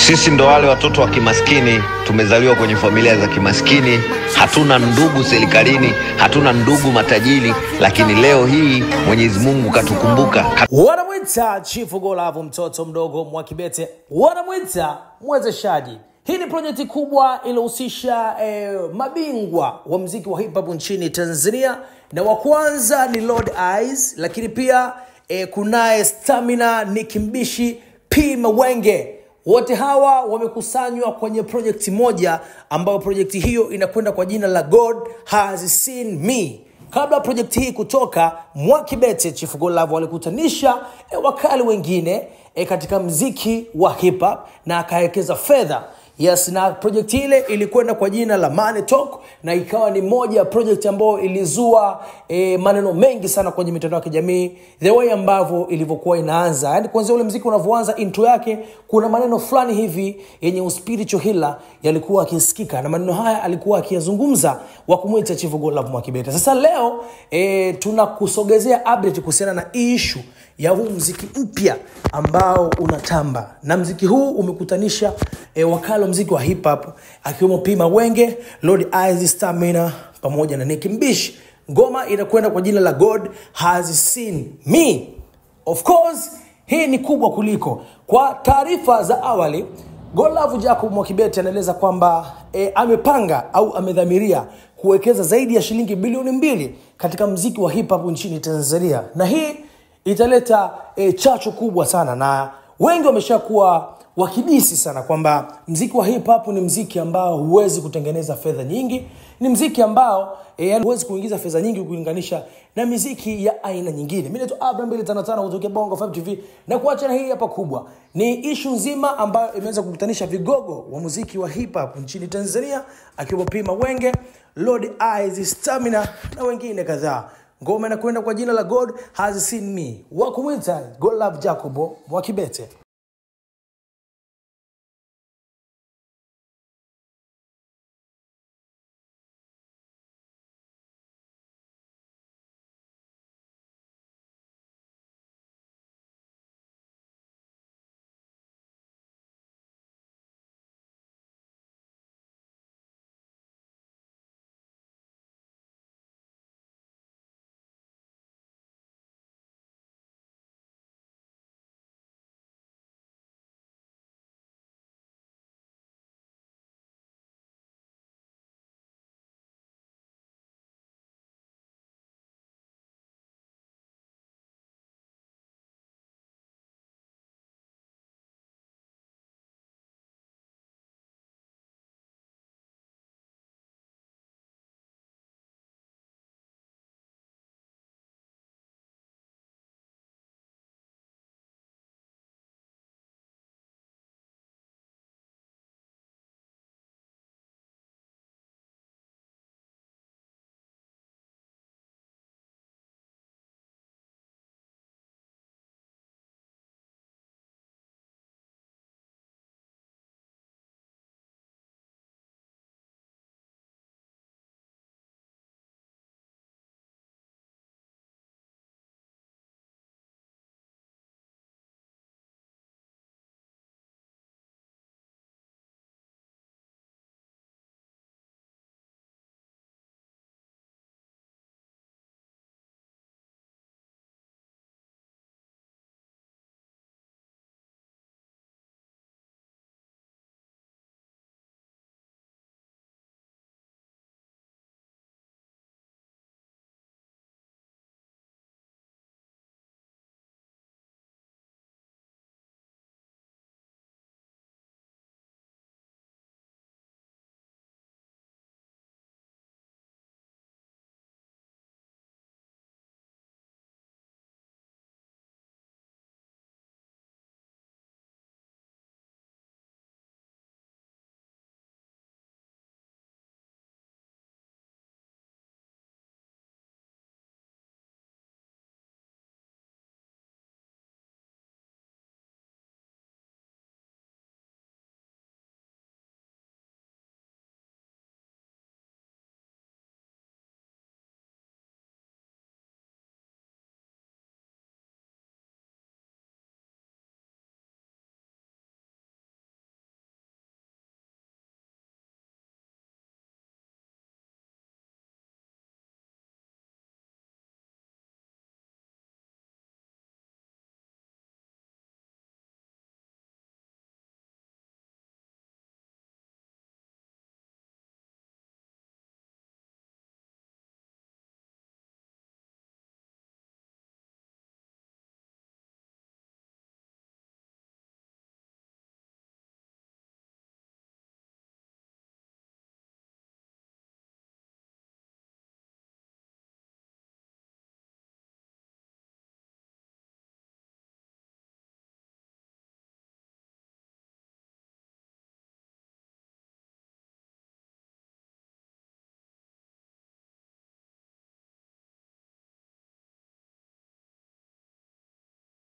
Sisi ndo wale watoto wa kimaskini, tumezaliwa kwenye familia za kimaskini, hatuna ndugu serikalini, hatuna ndugu matajiri, lakini leo hii Mwenyezi Mungu katukumbuka. Wanamwita Chief Godlove, mtoto mdogo Mwakibete, wanamwita mwezeshaji. Hii ni projekti kubwa iliyohusisha mabingwa wa muziki wa hip hop nchini Tanzania, na wa kwanza ni Lord Eyes, lakini pia kunaye Stamina, Nicki Mbishi, P Mawenge. Wote hawa wamekusanywa kwenye projekti moja ambayo projekti hiyo inakwenda kwa jina la God Has Seen Me. Kabla projekti hii kutoka, Mwakibete Chief Godlove walikutanisha wakali wengine katika muziki wa hip hop na akawekeza fedha. Yes, na project ile ilikwenda kwa jina la Money Talk, na ikawa ni moja project ambayo ilizua maneno mengi sana kwenye mitandao ya kijamii. The way ambavyo ilivyokuwa inaanza, yani kwanza ule muziki unavyoanza, intro yake kuna maneno fulani hivi yenye spiritual healer yalikuwa yakisikika, na maneno haya alikuwa akiyazungumza wa kumuita Chief Godlove Mwakibete. Sasa leo tunakusogezea update kuhusiana na issue ya huu muziki mpya ambao unatamba, na muziki huu umekutanisha wakala wa muziki wa hip hop akiwemo P Mawenge, Lord Eyes, Stamina pamoja na Nicki Mbishi. Ngoma inakwenda kwa jina la God Has Seen Me. Of course hii ni kubwa kuliko. Kwa taarifa za awali, Godlove Jacob Mwakibete anaeleza kwamba amepanga au amedhamiria kuwekeza zaidi ya shilingi bilioni 2 katika muziki wa hip hop nchini Tanzania, na hii italeta chachu kubwa sana, na wengi wameshakuwa wakibisi sana kwamba muziki wa hip hop ni muziki ambao huwezi kutengeneza fedha nyingi, ni muziki ambao huwezi kuingiza fedha nyingi kulinganisha na muziki ya aina nyingine. Mimi naitwa Abraham 255 kutoka Bongo 5 TV, na kuacha na hii hapa kubwa ni issue nzima ambayo imeweza kukutanisha vigogo wa muziki wa hip hop nchini Tanzania akiwa P Mawenge, Lord Eyes, Stamina na wengine kadhaa. Ngoma inakwenda kwa jina la God Has Seen Me, wa kumwita Godlove Jacob Mwakibete.